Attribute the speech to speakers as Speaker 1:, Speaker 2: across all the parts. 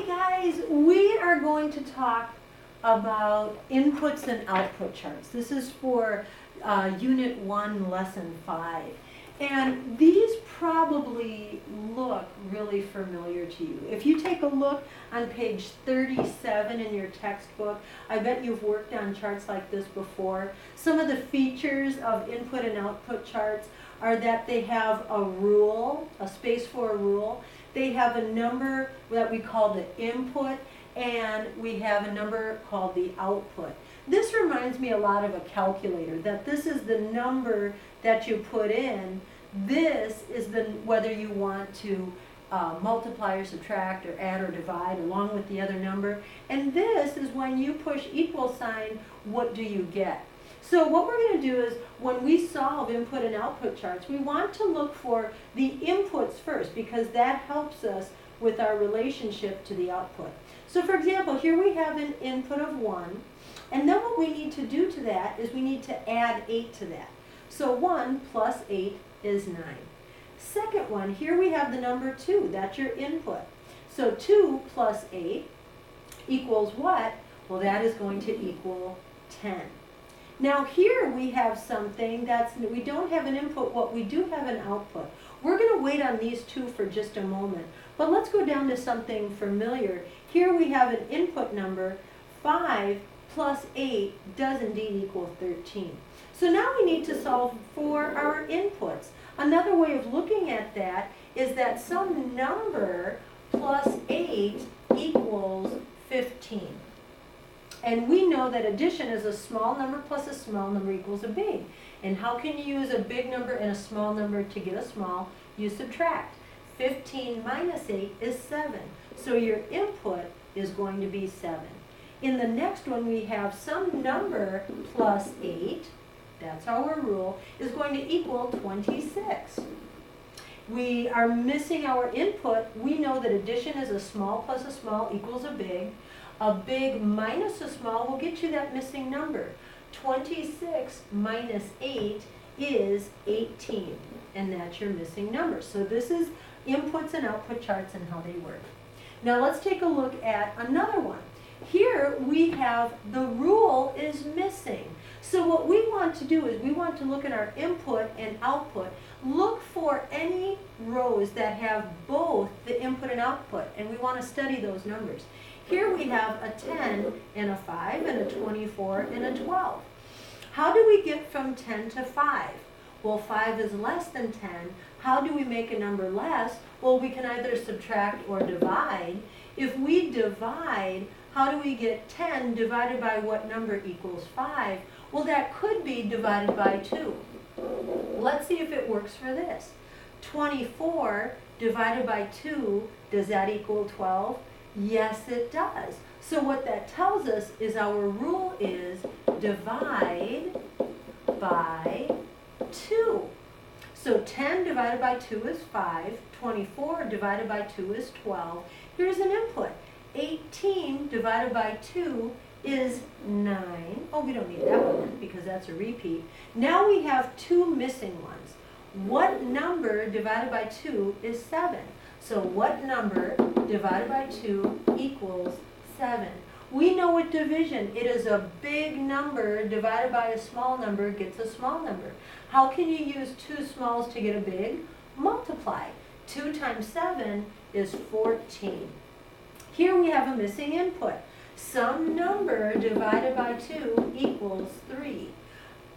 Speaker 1: Hi guys, we are going to talk about inputs and output charts. This is for Unit 1, Lesson 5. And these probably look really familiar to you. If you take a look on page 37 in your textbook, I bet you've worked on charts like this before. Some of the features of input and output charts are that they have a rule, a space for a rule. They have a number that we call the input, and we have a number called the output. This reminds me a lot of a calculator, that this is the number that you put in. This is the whether you want to multiply or subtract or add or divide along with the other number. And this is when you push equal sign, what do you get? So what we're going to do is when we solve input and output charts, we want to look for the inputs first because that helps us with our relationship to the output. So for example, here we have an input of 1, and then what we need to do to that is we need to add 8 to that. So 1 plus 8 is 9. Second one, here we have the number 2, that's your input. So 2 plus 8 equals what? Well, that is going to equal 10. Now here we have something we don't have an input, what we do have an output. We're going to wait on these two for just a moment, but let's go down to something familiar. Here we have an input number, 5 plus 8 does indeed equal 13. So now we need to solve for our inputs. Another way of looking at that is that some number plus 8 equals 15. And we know that addition is a small number plus a small number equals a big. And how can you use a big number and a small number to get a small? You subtract. 15 minus 8 is 7. So your input is going to be 7. In the next one we have some number plus 8, that's our rule, is going to equal 26. We are missing our input. We know that addition is a small plus a small equals a big. A big minus a small will get you that missing number. 26 minus 8 is 18, and that's your missing number. So this is inputs and output charts and how they work. Now let's take a look at another one. Here we have the rule is missing. So what we want to do is we want to look at our input and output. Look for any rows that have both the input and output, and we want to study those numbers. Here we have a 10 and a 5 and a 24 and a 12. How do we get from 10 to 5? Well, 5 is less than 10. How do we make a number less? Well, we can either subtract or divide. If we divide, how do we get 10 divided by what number equals 5? Well, that could be divided by 2. Let's see if it works for this. 24 divided by 2, does that equal 12? Yes, it does. So what that tells us is our rule is divide by 2. So 10 divided by 2 is 5. 24 divided by 2 is 12. Here's an input. 18 divided by 2 is 9. Oh, we don't need that one because that's a repeat. Now we have two missing ones. What number divided by 2 is 7? So what number divided by 2 equals 7? We know with division, it is a big number divided by a small number gets a small number. How can you use two smalls to get a big? Multiply. 2 times 7 is 14. Here we have a missing input. Some number divided by 2 equals 3.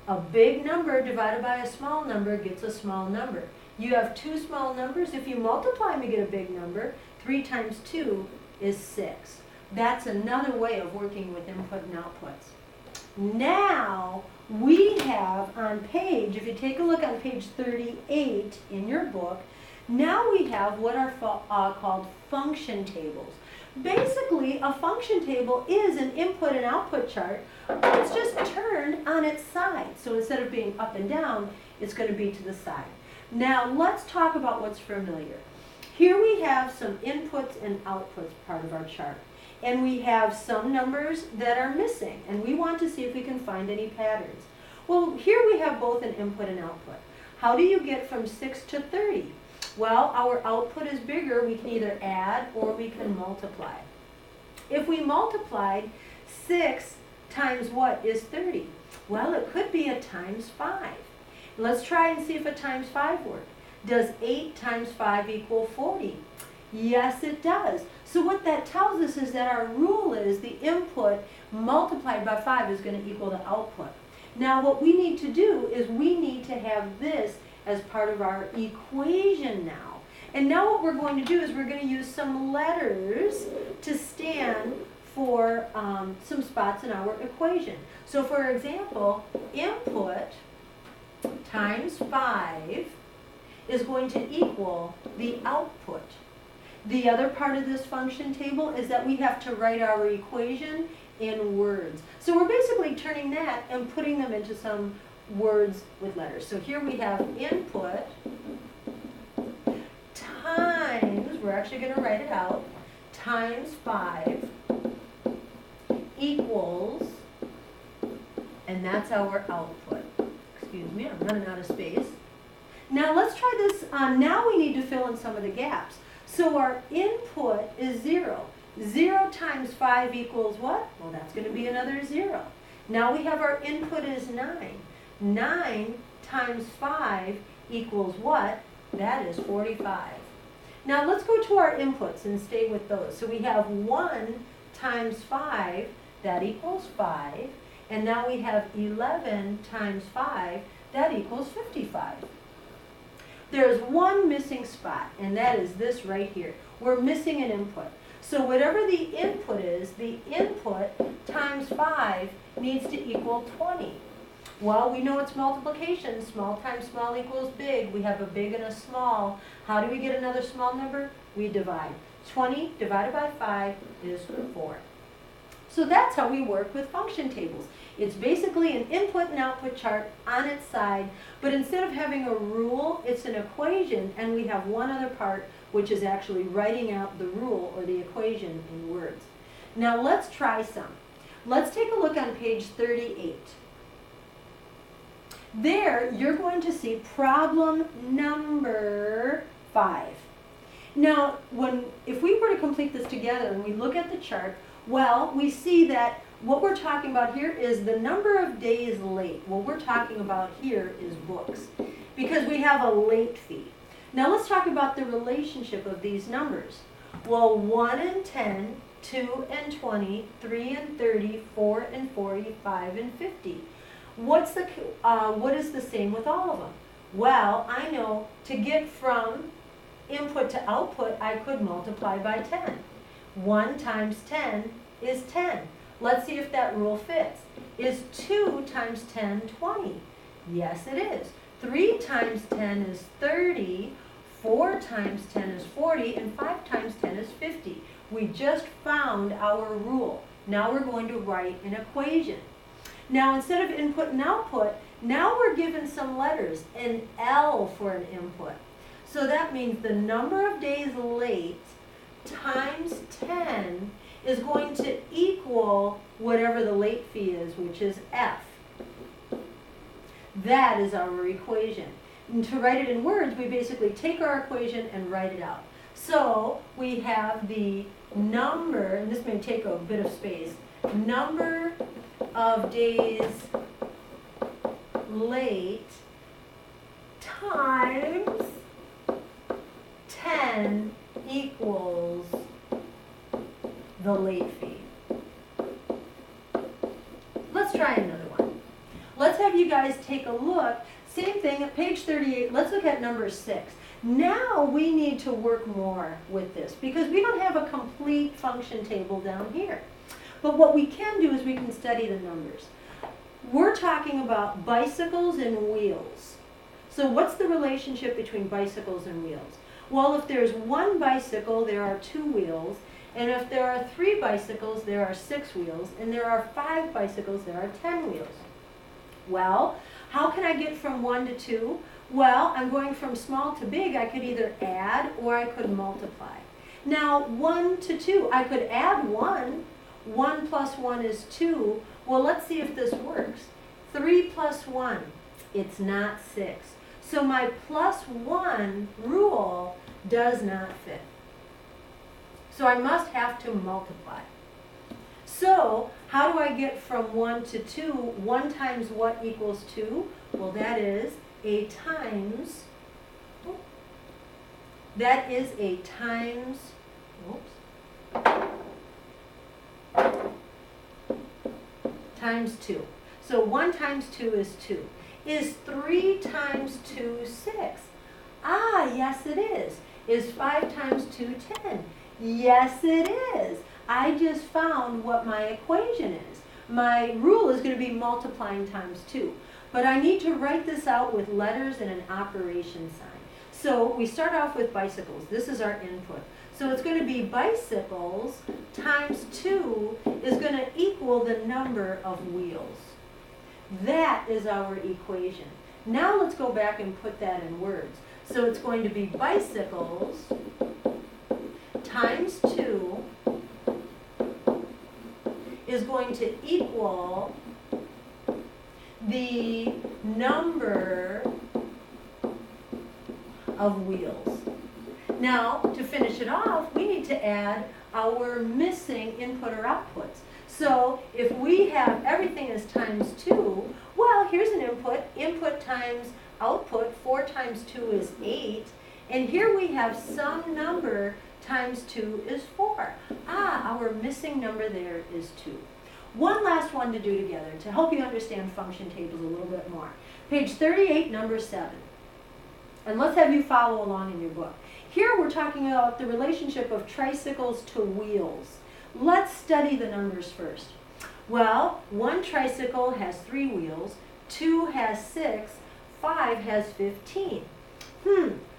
Speaker 1: A big number divided by a small number gets a small number. You have two small numbers. If you multiply them, you get a big number. 3 times 2 is 6. That's another way of working with input and outputs. Now, we have on page, if you take a look on page 38 in your book, now we have what are called function tables. Basically, a function table is an input and output chart. It's just turned on its side. So instead of being up and down, it's going to be to the side. Now, let's talk about what's familiar. Here we have some inputs and outputs part of our chart. And we have some numbers that are missing. And we want to see if we can find any patterns. Well, here we have both an input and output. How do you get from 6 to 30? Well, our output is bigger. We can either add or we can multiply. If we multiplied 6 times what is 30? Well, it could be a times 5. Let's try and see if a times 5 works. Does 8 times 5 equal 40? Yes, it does. So what that tells us is that our rule is the input multiplied by 5 is going to equal the output. Now what we need to do is we need to have this as part of our equation now. And now what we're going to do is we're going to use some letters to stand for some spots in our equation. So for example, input times 5 is going to equal the output. The other part of this function table is that we have to write our equation in words. So we're basically turning that and putting them into some words with letters. So here we have input times, we're actually going to write it out, times 5 equals, and that's our output. Excuse me, I'm running out of space. Now let's try this. Now we need to fill in some of the gaps. So our input is 0. 0 times 5 equals what? Well, that's going to be another 0. Now we have our input is 9. 9 times 5 equals what? That is 45. Now let's go to our inputs and stay with those. So we have 1 times 5, that equals 5. And now we have 11 times 5, that equals 55. There's one missing spot, and that is this right here. We're missing an input. So whatever the input is, the input times 5 needs to equal 20. Well, we know it's multiplication. Small times small equals big. We have a big and a small. How do we get another small number? We divide. 20 divided by 5 is 4. So that's how we work with function tables. It's basically an input and output chart on its side, but instead of having a rule, it's an equation, and we have one other part, which is actually writing out the rule or the equation in words. Now let's try some. Let's take a look on page 38. There, you're going to see problem number 5. Now, if we were to complete this together and we look at the chart, well, we see that what we're talking about here is the number of days late. What we're talking about here is books, because we have a late fee. Now let's talk about the relationship of these numbers. Well, 1 and 10, 2 and 20, 3 and 30, 4 and 40, 5 and 50. What is the same with all of them? Well, I know to get from input to output, I could multiply by 10. 1 times 10 is 10. Let's see if that rule fits. Is 2 times 10 20? Yes, it is. 3 times 10 is 30. 4 times 10 is 40. And 5 times 10 is 50. We just found our rule. Now we're going to write an equation. Now instead of input and output, now we're given some letters, an L for an input. So that means the number of days late times 10 is going to equal whatever the late fee is, which is F. That is our equation. And to write it in words, we basically take our equation and write it out. So we have the number, and this may take a bit of space, number of days late times 10 equals the late fee. Let's try another one. Let's have you guys take a look. Same thing at page 38. Let's look at number 6. Now we need to work more with this because we don't have a complete function table down here. But what we can do is we can study the numbers. We're talking about bicycles and wheels. So what's the relationship between bicycles and wheels? Well, if there's one bicycle, there are 2 wheels. And if there are 3 bicycles, there are 6 wheels. And there are 5 bicycles, there are 10 wheels. Well, how can I get from 1 to 2? Well, I'm going from small to big. I could either add or I could multiply. Now, 1 to 2, I could add 1. 1 plus 1 is 2. Well, let's see if this works. 3 plus 1, it's not 6. So my plus 1 rule does not fit. So I must have to multiply. So how do I get from 1 to 2? 1 times what equals 2? Well, that is a times, times 2. So 1 times 2 is 2. Is 3 times 2 6? Ah, yes it is. Is 5 times 2 10? Yes it is. I just found what my equation is. My rule is going to be multiplying times 2. But I need to write this out with letters and an operation sign. So we start off with bicycles. This is our input. So it's going to be bicycles times 2 is going to equal the number of wheels. That is our equation. Now let's go back and put that in words. So it's going to be bicycles times 2 is going to equal the number of wheels. Now, to finish it off, we need to add our missing input or outputs. So if we have everything is times 2, well, here's an input. Input times output, 4 times 2 is 8. And here we have some number times 2 is 4. Ah, our missing number there is 2. One last one to do together to help you understand function tables a little bit more. Page 38, number 7. And let's have you follow along in your book. Here we're talking about the relationship of tricycles to wheels. Let's study the numbers first. Well, 1 tricycle has 3 wheels, 2 has 6, 5 has 15.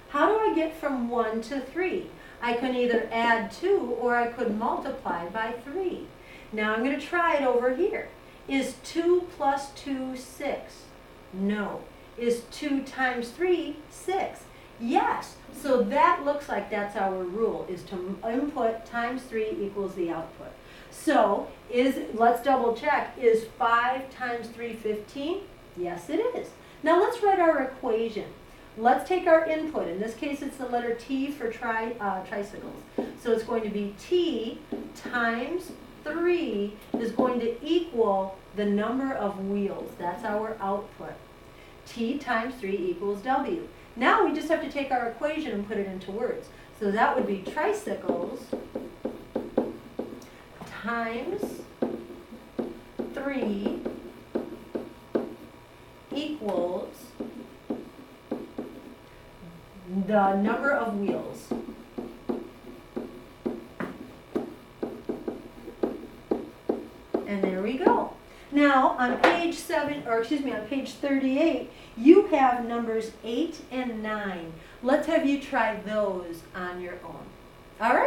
Speaker 1: How do I get from 1 to 3? I can either add 2 or I could multiply by 3. Now I'm going to try it over here. Is 2 plus 2 6? No. Is 2 times 3 6? Yes. So that looks like that's our rule, is to input times 3 equals the output. So let's double check. Is 5 times 3 15? Yes, it is. Now let's write our equation. Let's take our input. In this case, it's the letter T for tricycles. So it's going to be T times 3 is going to equal the number of wheels. That's our output. T times 3 equals W. Now we just have to take our equation and put it into words. So that would be tricycles times 3 equals the number of wheels. And there we go. Now on page 38, you have numbers 8 and 9. Let's have you try those on your own. All right.